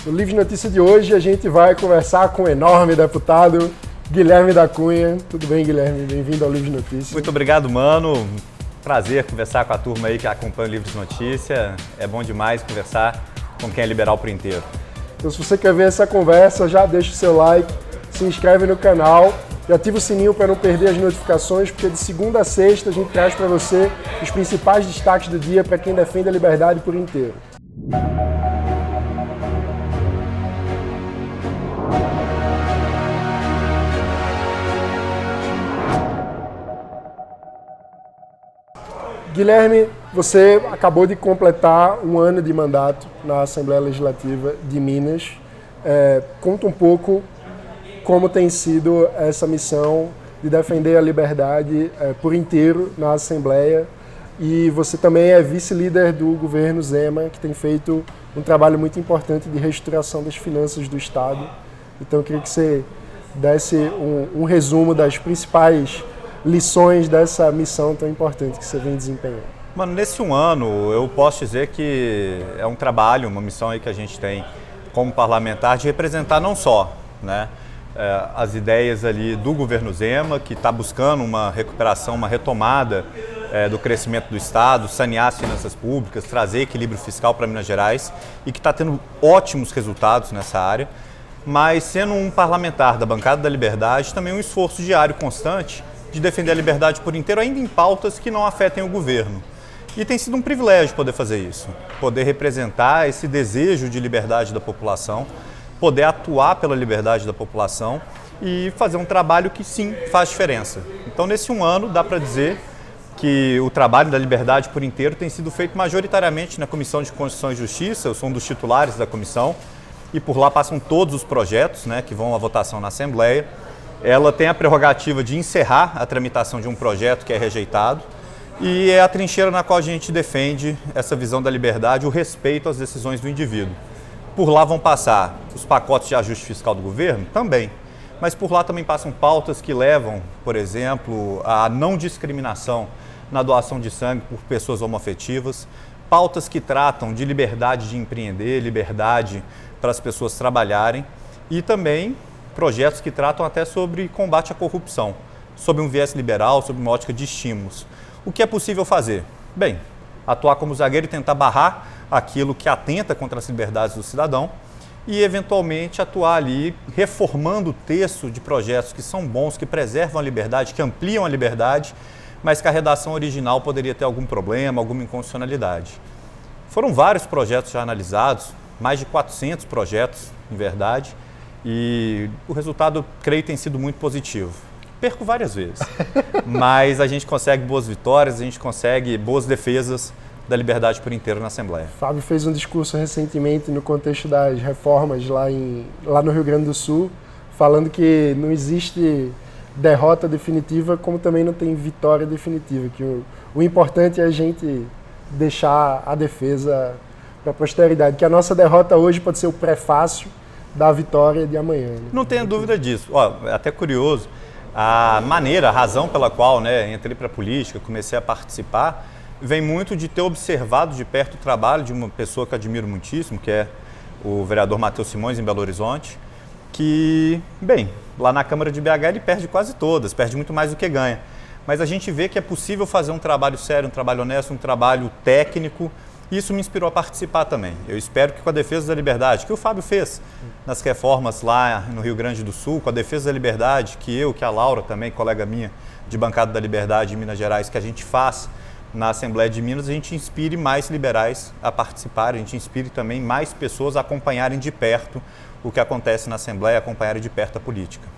No Livre Notícia de hoje a gente vai conversar com o enorme deputado Guilherme da Cunha. Tudo bem, Guilherme? Bem-vindo ao Livre Notícia. Muito obrigado, mano. Prazer conversar com a turma aí que acompanha o Livre Notícia. É bom demais conversar com quem é liberal por inteiro. Então, se você quer ver essa conversa, já deixa o seu like, se inscreve no canal e ativa o sininho para não perder as notificações, porque de segunda a sexta a gente traz para você os principais destaques do dia para quem defende a liberdade por inteiro. Guilherme, você acabou de completar um ano de mandato na Assembleia Legislativa de Minas. Conta um pouco como tem sido essa missão de defender a liberdade por inteiro na Assembleia. E você também é vice-líder do governo Zema, que tem feito um trabalho muito importante de reestruturação das finanças do Estado. Então eu queria que você desse um resumo das principais lições dessa missão tão importante que você vem desempenhando. Mano, nesse um ano eu posso dizer que é um trabalho, uma missão aí que a gente tem como parlamentar de representar não só, né, as ideias ali do governo Zema, que está buscando uma recuperação, uma retomada do crescimento do Estado, sanear as finanças públicas, trazer equilíbrio fiscal para Minas Gerais e que está tendo ótimos resultados nessa área, mas sendo um parlamentar da bancada da liberdade, também um esforço diário constante de defender a liberdade por inteiro, ainda em pautas que não afetem o governo. E tem sido um privilégio poder fazer isso, poder representar esse desejo de liberdade da população, poder atuar pela liberdade da população e fazer um trabalho que sim faz diferença. Então, nesse um ano, dá para dizer que o trabalho da liberdade por inteiro tem sido feito majoritariamente na Comissão de Constituição e Justiça. Eu sou um dos titulares da comissão e por lá passam todos os projetos, né, que vão à votação na Assembleia. Ela tem a prerrogativa de encerrar a tramitação de um projeto que é rejeitado e é a trincheira na qual a gente defende essa visão da liberdade, o respeito às decisões do indivíduo. Por lá vão passar os pacotes de ajuste fiscal do governo? Também. Mas por lá também passam pautas que levam, por exemplo, à não discriminação na doação de sangue por pessoas homoafetivas, pautas que tratam de liberdade de empreender, liberdade para as pessoas trabalharem e também projetos que tratam até sobre combate à corrupção, sob um viés liberal, sob uma ótica de estímulos. O que é possível fazer? Bem, atuar como zagueiro e tentar barrar aquilo que atenta contra as liberdades do cidadão e, eventualmente, atuar ali reformando o texto de projetos que são bons, que preservam a liberdade, que ampliam a liberdade, mas que a redação original poderia ter algum problema, alguma inconstitucionalidade. Foram vários projetos já analisados, mais de 400 projetos, em verdade, e o resultado, creio, tem sido muito positivo. Perco várias vezes, mas a gente consegue boas vitórias, a gente consegue boas defesas da liberdade por inteiro na Assembleia. Fábio fez um discurso recentemente no contexto das reformas lá no Rio Grande do Sul, falando que não existe derrota definitiva, como também não tem vitória definitiva, que o importante é a gente deixar a defesa para a posteridade, que a nossa derrota hoje pode ser o prefácio da vitória de amanhã. Né? Não tenho dúvida disso. É até curioso, a razão pela qual, né, entrei para a política, comecei a participar, vem muito de ter observado de perto o trabalho de uma pessoa que admiro muitíssimo, que é o vereador Matheus Simões, em Belo Horizonte, que, bem, lá na Câmara de BH ele perde quase todas, perde muito mais do que ganha. Mas a gente vê que é possível fazer um trabalho sério, um trabalho honesto, um trabalho técnico. Isso me inspirou a participar também. Eu espero que com a defesa da liberdade, que o Fábio fez nas reformas lá no Rio Grande do Sul, com a defesa da liberdade, que a Laura também, colega minha de bancada da liberdade em Minas Gerais, que a gente faz na Assembleia de Minas, a gente inspire mais liberais a participar, a gente inspire também mais pessoas a acompanharem de perto o que acontece na Assembleia, acompanharem de perto a política.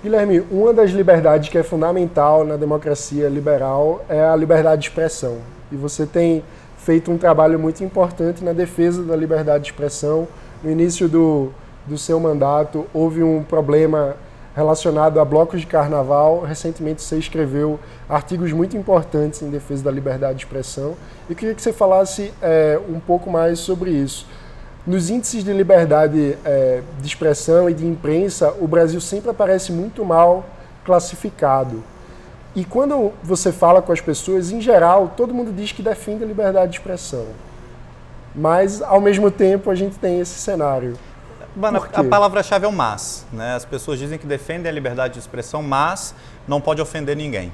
Guilherme, uma das liberdades que é fundamental na democracia liberal é a liberdade de expressão. E você tem feito um trabalho muito importante na defesa da liberdade de expressão. No início do seu mandato, houve um problema relacionado a blocos de carnaval. Recentemente você escreveu artigos muito importantes em defesa da liberdade de expressão. Eu queria que você falasse um pouco mais sobre isso. Nos índices de liberdade de expressão e de imprensa, o Brasil sempre aparece muito mal classificado. E quando você fala com as pessoas, em geral, todo mundo diz que defende a liberdade de expressão. Mas, ao mesmo tempo, a gente tem esse cenário. Mano, a palavra-chave é o mas, né? As pessoas dizem que defendem a liberdade de expressão, mas não pode ofender ninguém.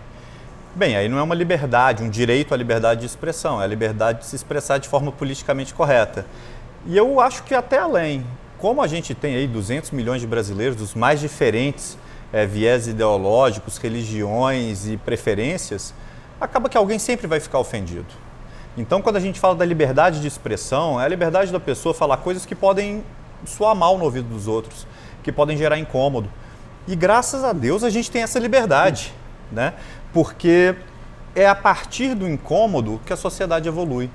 Bem, aí não é uma liberdade, um direito à liberdade de expressão, é a liberdade de se expressar de forma politicamente correta. E eu acho que até além, como a gente tem aí 200 milhões de brasileiros dos mais diferentes viés ideológicos, religiões e preferências, acaba que alguém sempre vai ficar ofendido. Então, quando a gente fala da liberdade de expressão, é a liberdade da pessoa falar coisas que podem soar mal no ouvido dos outros, que podem gerar incômodo. E graças a Deus a gente tem essa liberdade, né? Porque é a partir do incômodo que a sociedade evolui.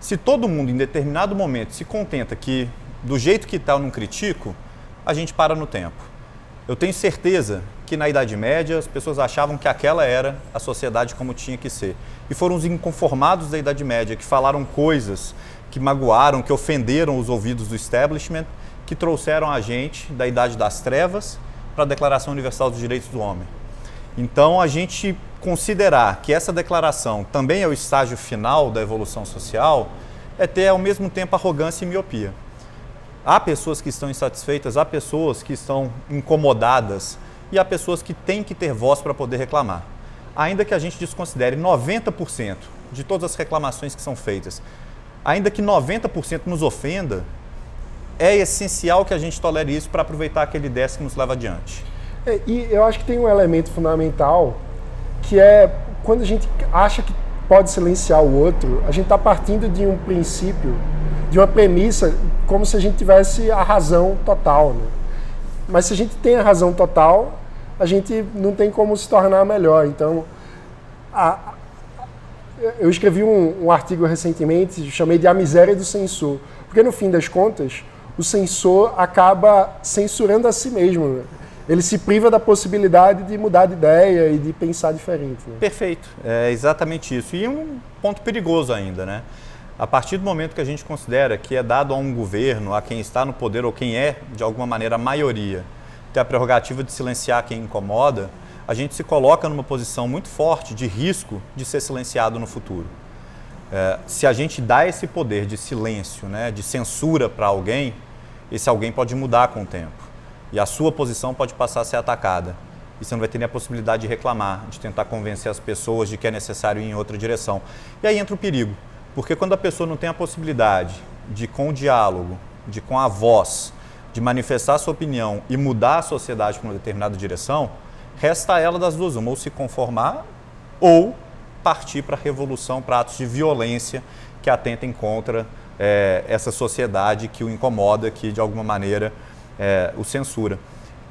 Se todo mundo em determinado momento se contenta que do jeito que está eu não critico, a gente para no tempo. Eu tenho certeza que na Idade Média as pessoas achavam que aquela era a sociedade como tinha que ser. E foram os inconformados da Idade Média que falaram coisas que magoaram, que ofenderam os ouvidos do establishment, que trouxeram a gente da Idade das Trevas para a Declaração Universal dos Direitos do Homem. Então, a gente considerar que essa declaração também é o estágio final da evolução social é ter, ao mesmo tempo, arrogância e miopia. Há pessoas que estão insatisfeitas, há pessoas que estão incomodadas e há pessoas que têm que ter voz para poder reclamar. Ainda que a gente desconsidere 90% de todas as reclamações que são feitas, ainda que 90% nos ofenda, é essencial que a gente tolere isso para aproveitar aquele 10 que nos leva adiante. E eu acho que tem um elemento fundamental, que é quando a gente acha que pode silenciar o outro, a gente está partindo de um princípio, de uma premissa, como se a gente tivesse a razão total, né? Mas se a gente tem a razão total, a gente não tem como se tornar melhor. Então, eu escrevi um artigo recentemente, chamei de A Miséria do Censor, porque no fim das contas, o censor acaba censurando a si mesmo, né? Ele se priva da possibilidade de mudar de ideia e de pensar diferente, né? Perfeito, é exatamente isso. E um ponto perigoso ainda, né? A partir do momento que a gente considera que é dado a um governo, a quem está no poder ou quem é, de alguma maneira, a maioria, ter a prerrogativa de silenciar quem incomoda, a gente se coloca numa posição muito forte de risco de ser silenciado no futuro. Se a gente dá esse poder de silêncio, né, de censura para alguém, esse alguém pode mudar com o tempo. E a sua posição pode passar a ser atacada. E você não vai ter nem a possibilidade de reclamar, de tentar convencer as pessoas de que é necessário ir em outra direção. E aí entra o perigo. Porque quando a pessoa não tem a possibilidade de, com o diálogo, de com a voz, de manifestar a sua opinião e mudar a sociedade para uma determinada direção, resta a ela das duas, uma, ou se conformar ou partir para a revolução, para atos de violência que atentem contra essa sociedade que o incomoda, que de alguma maneira o censura.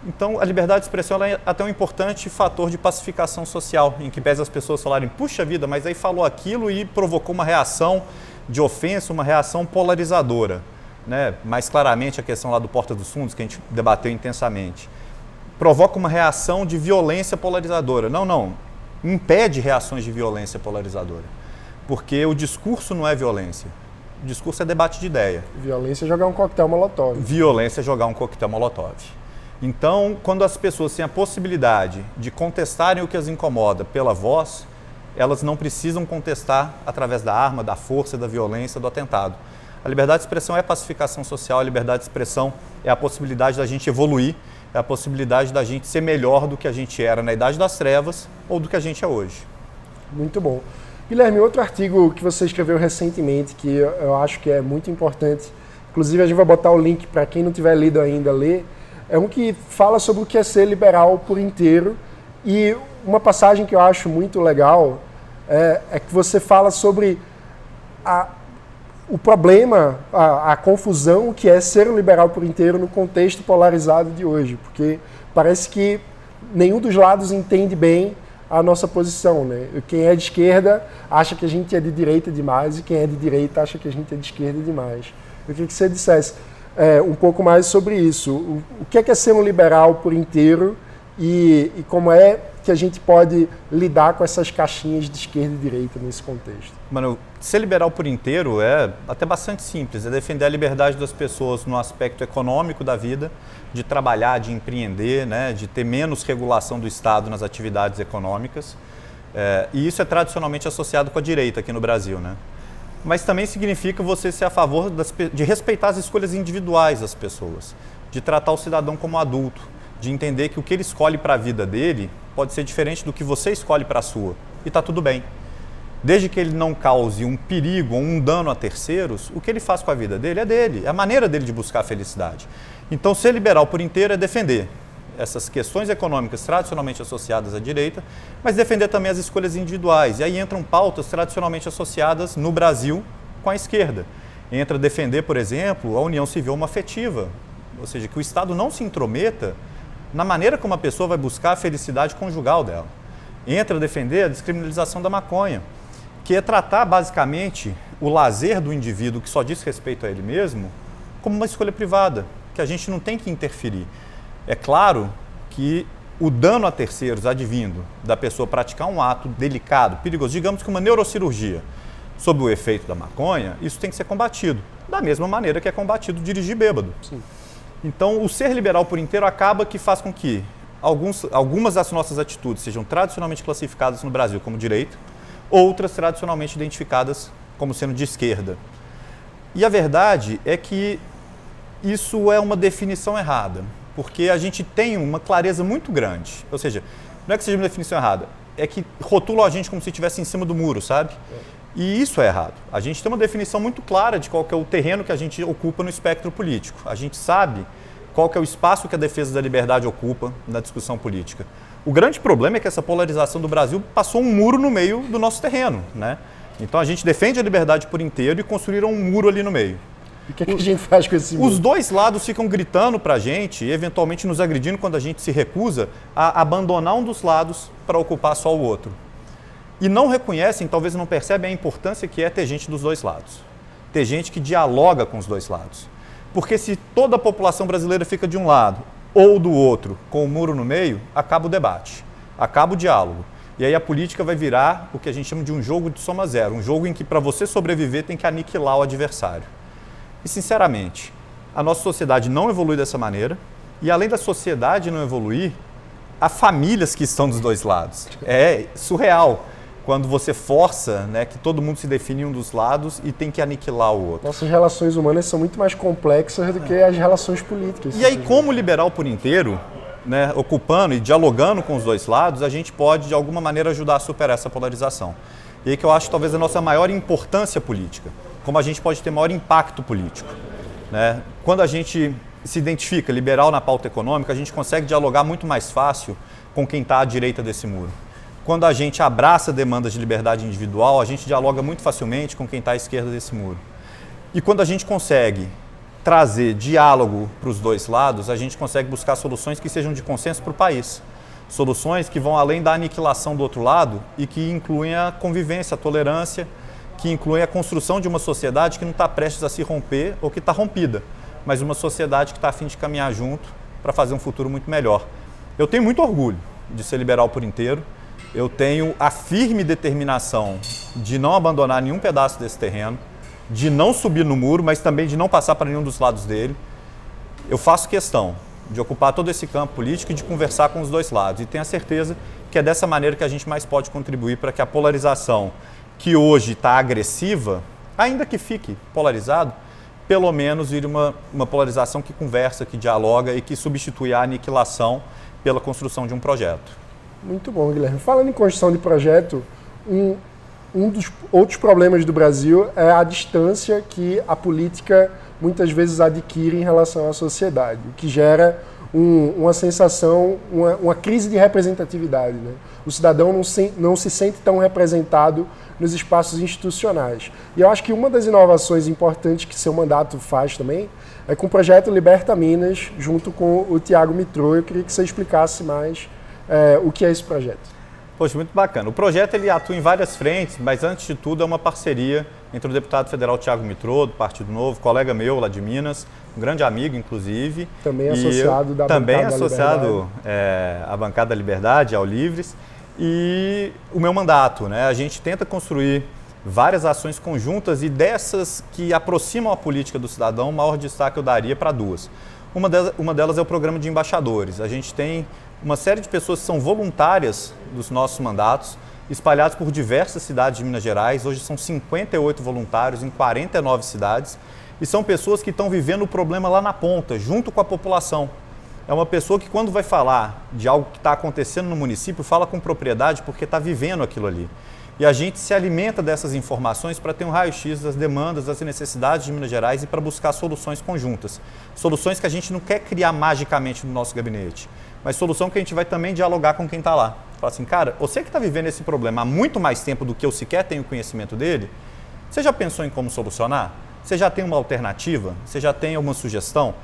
Então, a liberdade de expressão é até um importante fator de pacificação social, em que pese as pessoas falarem, puxa vida, mas aí falou aquilo e provocou uma reação de ofensa, uma reação polarizadora, né? Mais claramente a questão lá do Porta dos Fundos, que a gente debateu intensamente. Provoca uma reação de violência polarizadora. Não, impede reações de violência polarizadora, porque o discurso não é violência. O discurso é debate de ideia. Violência é jogar um coquetel molotov. Violência é jogar um coquetel molotov. Então, quando as pessoas têm a possibilidade de contestarem o que as incomoda pela voz, elas não precisam contestar através da arma, da força, da violência, do atentado. A liberdade de expressão é pacificação social, a liberdade de expressão é a possibilidade da gente evoluir, é a possibilidade da gente ser melhor do que a gente era na Idade das Trevas ou do que a gente é hoje. Muito bom. Guilherme, outro artigo que você escreveu recentemente, que eu acho que é muito importante, inclusive a gente vai botar o link para quem não tiver lido ainda ler, é um que fala sobre o que é ser liberal por inteiro, e uma passagem que eu acho muito legal é que você fala sobre o problema, a confusão que é ser um liberal por inteiro no contexto polarizado de hoje, porque parece que nenhum dos lados entende bem a nossa posição, né? Quem é de esquerda acha que a gente é de direita demais e quem é de direita acha que a gente é de esquerda demais. Eu queria que você dissesse um pouco mais sobre isso. O que é ser um liberal por inteiro e como é que a gente pode lidar com essas caixinhas de esquerda e direita nesse contexto? Mano, ser liberal por inteiro é até bastante simples, é defender a liberdade das pessoas no aspecto econômico da vida, de trabalhar, de empreender, né, de ter menos regulação do Estado nas atividades econômicas. E isso é tradicionalmente associado com a direita aqui no Brasil, né? mas também significa você ser a favor de respeitar as escolhas individuais das pessoas, de tratar o cidadão como adulto, de entender que o que ele escolhe para a vida dele pode ser diferente do que você escolhe para a sua, e está tudo bem. Desde que ele não cause um perigo ou um dano a terceiros, o que ele faz com a vida dele é dele, é a maneira dele de buscar a felicidade. Então, ser liberal por inteiro é defender essas questões econômicas tradicionalmente associadas à direita, mas defender também as escolhas individuais. E aí entram pautas tradicionalmente associadas no Brasil com a esquerda. Entra defender, por exemplo, a união civil homoafetiva, ou seja, que o Estado não se intrometa na maneira como a pessoa vai buscar a felicidade conjugal dela. Entra defender a descriminalização da maconha, que é tratar basicamente o lazer do indivíduo que só diz respeito a ele mesmo como uma escolha privada, que a gente não tem que interferir. É claro que o dano a terceiros advindo da pessoa praticar um ato delicado, perigoso, digamos que uma neurocirurgia, sob o efeito da maconha, isso tem que ser combatido, da mesma maneira que é combatido dirigir bêbado. Sim. Então, o ser liberal por inteiro acaba que faz com que algumas das nossas atitudes sejam tradicionalmente classificadas no Brasil como direita, outras tradicionalmente identificadas como sendo de esquerda. E a verdade é que isso é uma definição errada, porque a gente tem uma clareza muito grande. Ou seja, não é que seja uma definição errada, é que rotulam a gente como se estivesse em cima do muro, sabe? E isso é errado. A gente tem uma definição muito clara de qual que é o terreno que a gente ocupa no espectro político. A gente sabe qual que é o espaço que a defesa da liberdade ocupa na discussão política. O grande problema é que essa polarização do Brasil passou um muro no meio do nosso terreno, né? Então a gente defende a liberdade por inteiro e construíram um muro ali no meio. E o que a gente faz com esse muro? Os dois lados ficam gritando pra gente e eventualmente nos agredindo quando a gente se recusa a abandonar um dos lados para ocupar só o outro. E não reconhecem, talvez não percebem a importância que é ter gente dos dois lados. Ter gente que dialoga com os dois lados. Porque se toda a população brasileira fica de um lado ou do outro, com o muro no meio, acaba o debate, acaba o diálogo. E aí a política vai virar o que a gente chama de um jogo de soma zero, um jogo em que para você sobreviver tem que aniquilar o adversário. E sinceramente, a nossa sociedade não evolui dessa maneira, e além da sociedade não evoluir, há famílias que estão dos dois lados. É surreal quando você força, né, que todo mundo se define em um dos lados e tem que aniquilar o outro. Nossas relações humanas são muito mais complexas do que as relações políticas. E aí, como liberal por inteiro, né, ocupando e dialogando com os dois lados, a gente pode, de alguma maneira, ajudar a superar essa polarização. E aí que eu acho talvez a nossa maior importância política, como a gente pode ter maior impacto político. Né? Quando a gente se identifica liberal na pauta econômica, a gente consegue dialogar muito mais fácil com quem está à direita desse muro. Quando a gente abraça demandas de liberdade individual, a gente dialoga muito facilmente com quem está à esquerda desse muro. E quando a gente consegue trazer diálogo para os dois lados, a gente consegue buscar soluções que sejam de consenso para o país. Soluções que vão além da aniquilação do outro lado e que incluem a convivência, a tolerância, que incluem a construção de uma sociedade que não está prestes a se romper ou que está rompida, mas uma sociedade que está a fim de caminhar junto para fazer um futuro muito melhor. Eu tenho muito orgulho de ser liberal por inteiro. Eu tenho a firme determinação de não abandonar nenhum pedaço desse terreno, de não subir no muro, mas também de não passar para nenhum dos lados dele. Eu faço questão de ocupar todo esse campo político e de conversar com os dois lados. E tenho a certeza que é dessa maneira que a gente mais pode contribuir para que a polarização, que hoje está agressiva, ainda que fique polarizado, pelo menos vire uma polarização que conversa, que dialoga e que substitui a aniquilação pela construção de um projeto. Muito bom, Guilherme. Falando em construção de projeto, um dos outros problemas do Brasil é a distância que a política muitas vezes adquire em relação à sociedade, o que gera uma sensação, uma crise de representatividade. Né? O cidadão não se sente tão representado nos espaços institucionais. E eu acho que uma das inovações importantes que seu mandato faz também é com o projeto Liberta Minas, junto com o Thiago Mitrô. Eu queria que você explicasse mais o que é esse projeto. Poxa, muito bacana. O projeto ele atua em várias frentes, mas antes de tudo é uma parceria entre o deputado federal Thiago Mitrô, do Partido Novo, colega meu lá de Minas, um grande amigo, inclusive. Também associado da também Bancada associado à Bancada da Liberdade, ao Livres. E o meu mandato, né? A gente tenta construir várias ações conjuntas e dessas que aproximam a política do cidadão, o maior destaque eu daria para duas. Uma delas é o programa de embaixadores. A gente tem uma série de pessoas que são voluntárias dos nossos mandatos espalhados por diversas cidades de Minas Gerais. Hoje são 58 voluntários em 49 cidades. E são pessoas que estão vivendo o problema lá na ponta, junto com a população. É uma pessoa que, quando vai falar de algo que está acontecendo no município, fala com propriedade porque está vivendo aquilo ali. E a gente se alimenta dessas informações para ter um raio-x das demandas, das necessidades de Minas Gerais e para buscar soluções conjuntas. Soluções que a gente não quer criar magicamente no nosso gabinete, mas solução que a gente vai também dialogar com quem está lá. Fala assim, cara, você que está vivendo esse problema há muito mais tempo do que eu sequer tenho conhecimento dele, você já pensou em como solucionar? Você já tem uma alternativa? Você já tem alguma sugestão?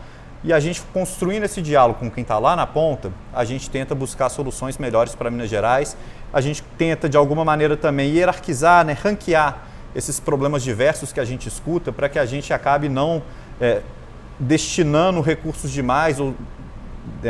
E a gente, construindo esse diálogo com quem está lá na ponta, a gente tenta buscar soluções melhores para Minas Gerais. A gente tenta, de alguma maneira, também hierarquizar, né, ranquear esses problemas diversos que a gente escuta para que a gente acabe não destinando recursos demais ou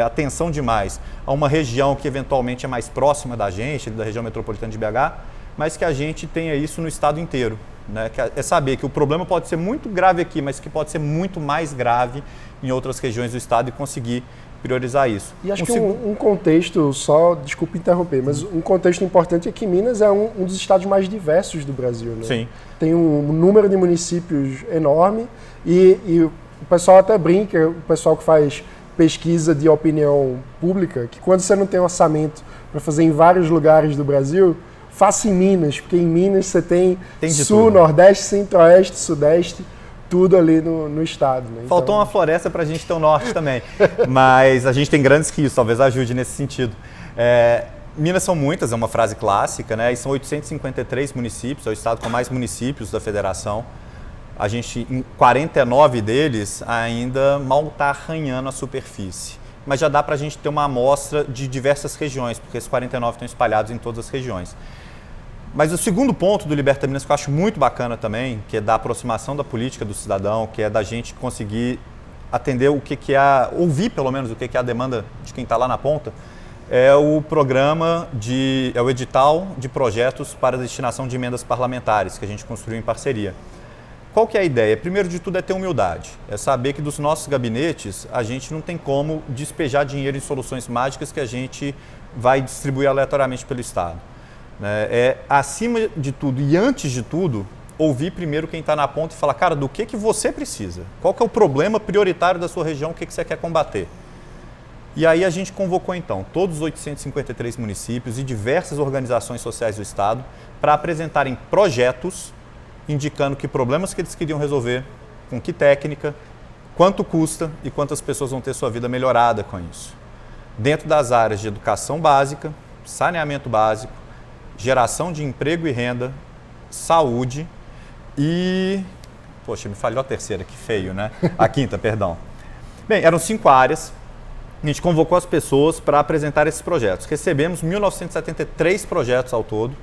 atenção demais a uma região que eventualmente é mais próxima da gente, da região metropolitana de BH, mas que a gente tenha isso no estado inteiro. Né? Que é saber que o problema pode ser muito grave aqui, mas que pode ser muito mais grave em outras regiões do estado e conseguir priorizar isso. E acho que um contexto, só, desculpa interromper, mas um contexto importante é que Minas é um dos estados mais diversos do Brasil. Né? Sim. Tem um número de municípios enorme e o pessoal até brinca, o pessoal que faz pesquisa de opinião pública, que quando você não tem orçamento para fazer em vários lugares do Brasil, faça em Minas, porque em Minas você tem sul, tudo. Nordeste, centro-oeste, sudeste, tudo ali no estado. Né? Então... Faltou uma floresta para a gente ter o norte também, mas a gente tem grandes rios, talvez ajude nesse sentido. Minas são muitas, é uma frase clássica, né? E são 853 municípios, é o estado com mais municípios da federação. A gente, em 49 deles, ainda mal está arranhando a superfície. Mas já dá para a gente ter uma amostra de diversas regiões, porque esses 49 estão espalhados em todas as regiões. Mas o segundo ponto do Liberta Minas que eu acho muito bacana também, que é da aproximação da política do cidadão, que é da gente conseguir atender o que é, ouvir pelo menos o que é a demanda de quem está lá na ponta, é o programa, é o edital de projetos para destinação de emendas parlamentares, que a gente construiu em parceria. Qual que é a ideia? Primeiro de tudo é ter humildade, é saber que dos nossos gabinetes a gente não tem como despejar dinheiro em soluções mágicas que a gente vai distribuir aleatoriamente pelo Estado. É, acima de tudo e antes de tudo, ouvir primeiro quem está na ponta e falar, cara, do que você precisa? Qual que é o problema prioritário da sua região? O que você quer combater? E aí a gente convocou então todos os 853 municípios e diversas organizações sociais do Estado para apresentarem projetos indicando que problemas que eles queriam resolver, com que técnica, quanto custa e quantas pessoas vão ter sua vida melhorada com isso. Dentro das áreas de educação básica, saneamento básico, geração de emprego e renda, saúde e... Poxa, me falhou a terceira, que feio, né? A quinta, perdão. Bem, eram 5 áreas. A gente convocou as pessoas para apresentar esses projetos. Recebemos 1.973 projetos ao todo.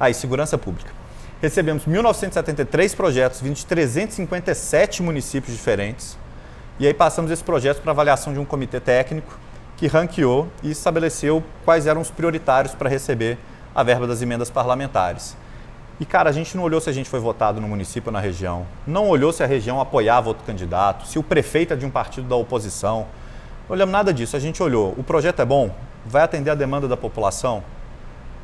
Aí, segurança pública. Recebemos 1.973 projetos vindo de 357 municípios diferentes. E aí passamos esses projetos para avaliação de um comitê técnico que ranqueou e estabeleceu quais eram os prioritários para receber a verba das emendas parlamentares. E, cara, a gente não olhou se a gente foi votado no município ou na região. Não olhou se a região apoiava outro candidato, se o prefeito é de um partido da oposição. Não olhamos nada disso. A gente olhou, o projeto é bom? Vai atender a demanda da população?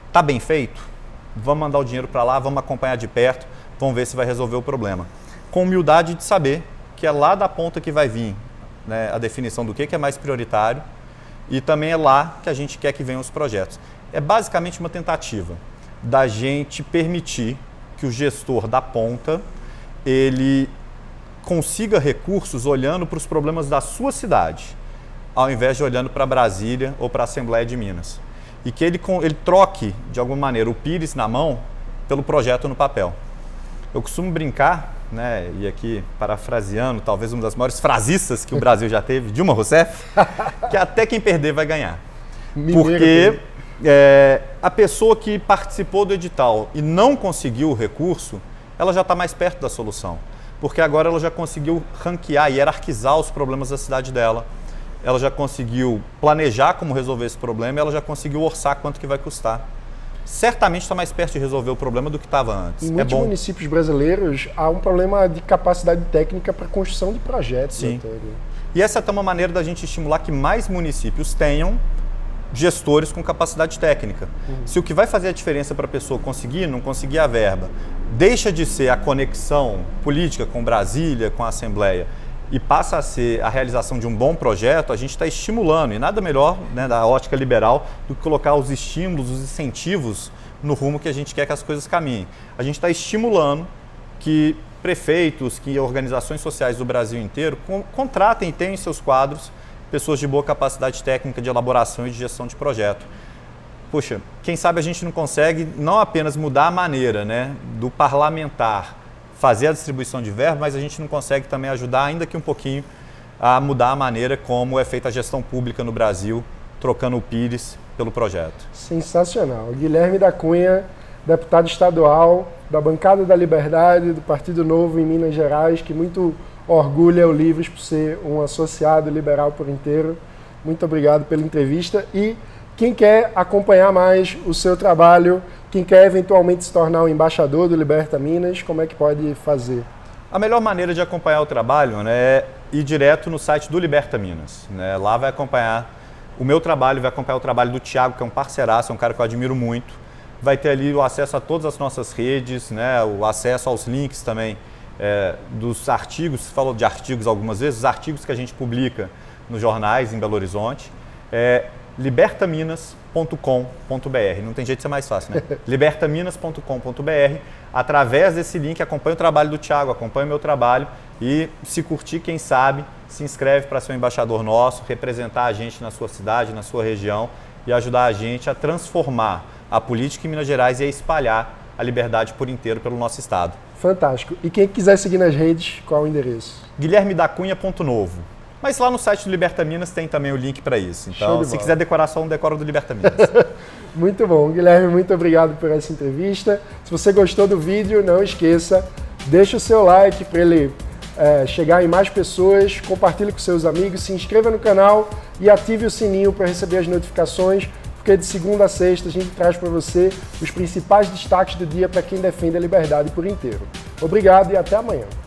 Está bem feito? Vamos mandar o dinheiro para lá, vamos acompanhar de perto, vamos ver se vai resolver o problema. Com humildade de saber que é lá da ponta que vai vir, né, a definição do que é mais prioritário e também é lá que a gente quer que venham os projetos. É basicamente uma tentativa da gente permitir que o gestor da ponta ele consiga recursos olhando para os problemas da sua cidade, ao invés de olhando para Brasília ou para a Assembleia de Minas. E que ele troque, de alguma maneira, o pires na mão pelo projeto no papel. Eu costumo brincar, né, e aqui parafraseando, talvez uma das maiores frasistas que o Brasil já teve, Dilma Rousseff, que até quem perder vai ganhar. Porque a pessoa que participou do edital e não conseguiu o recurso, ela já está mais perto da solução. Porque agora ela já conseguiu ranquear e hierarquizar os problemas da cidade dela. Ela já conseguiu planejar como resolver esse problema e ela já conseguiu orçar quanto que vai custar. Certamente está mais perto de resolver o problema do que estava antes. Em muitos municípios brasileiros há um problema de capacidade técnica para construção de projetos. Sim. E essa é até uma maneira da gente estimular que mais municípios tenham gestores com capacidade técnica. Se o que vai fazer a diferença para a pessoa conseguir, não conseguir a verba, deixa de ser a conexão política com Brasília, com a Assembleia, e passa a ser a realização de um bom projeto, a gente está estimulando, e nada melhor, né, da ótica liberal do que colocar os estímulos, os incentivos no rumo que a gente quer que as coisas caminhem. A gente está estimulando que prefeitos, que organizações sociais do Brasil inteiro contratem e tenham em seus quadros pessoas de boa capacidade técnica de elaboração e de gestão de projeto. Puxa, quem sabe a gente não consegue não apenas mudar a maneira, né, do parlamentar fazer a distribuição de verba, mas a gente não consegue também ajudar, ainda que um pouquinho, a mudar a maneira como é feita a gestão pública no Brasil, trocando o Pires pelo projeto. Sensacional. Guilherme da Cunha, deputado estadual da Bancada da Liberdade, do Partido Novo em Minas Gerais, que muito orgulha o Livres por ser um associado liberal por inteiro. Muito obrigado pela entrevista. E quem quer acompanhar mais o seu trabalho, quem quer eventualmente se tornar um embaixador do Liberta Minas, como é que pode fazer? A melhor maneira de acompanhar o trabalho, né, é ir direto no site do Liberta Minas, né? Lá vai acompanhar o meu trabalho, vai acompanhar o trabalho do Thiago, que é um parceiraço, é um cara que eu admiro muito. Vai ter ali o acesso a todas as nossas redes, né, o acesso aos links também dos artigos, você falou de artigos algumas vezes, os artigos que a gente publica nos jornais em Belo Horizonte. Libertaminas.com.br, não tem jeito de ser mais fácil, né? Libertaminas.com.br, através desse link acompanha o trabalho do Thiago, acompanha o meu trabalho e se curtir, quem sabe, se inscreve para ser um embaixador nosso, representar a gente na sua cidade, na sua região e ajudar a gente a transformar a política em Minas Gerais e a espalhar a liberdade por inteiro pelo nosso estado. Fantástico. E quem quiser seguir nas redes, qual o endereço? guilhermedacunha.novo. Mas lá no site do Liberta Minas tem também o link para isso. Então, se quiser decorar só um, decora do Liberta Minas. Muito bom. Guilherme, muito obrigado por essa entrevista. Se você gostou do vídeo, não esqueça, deixa o seu like para ele chegar em mais pessoas, compartilhe com seus amigos, se inscreva no canal e ative o sininho para receber as notificações, porque de segunda a sexta a gente traz para você os principais destaques do dia para quem defende a liberdade por inteiro. Obrigado e até amanhã.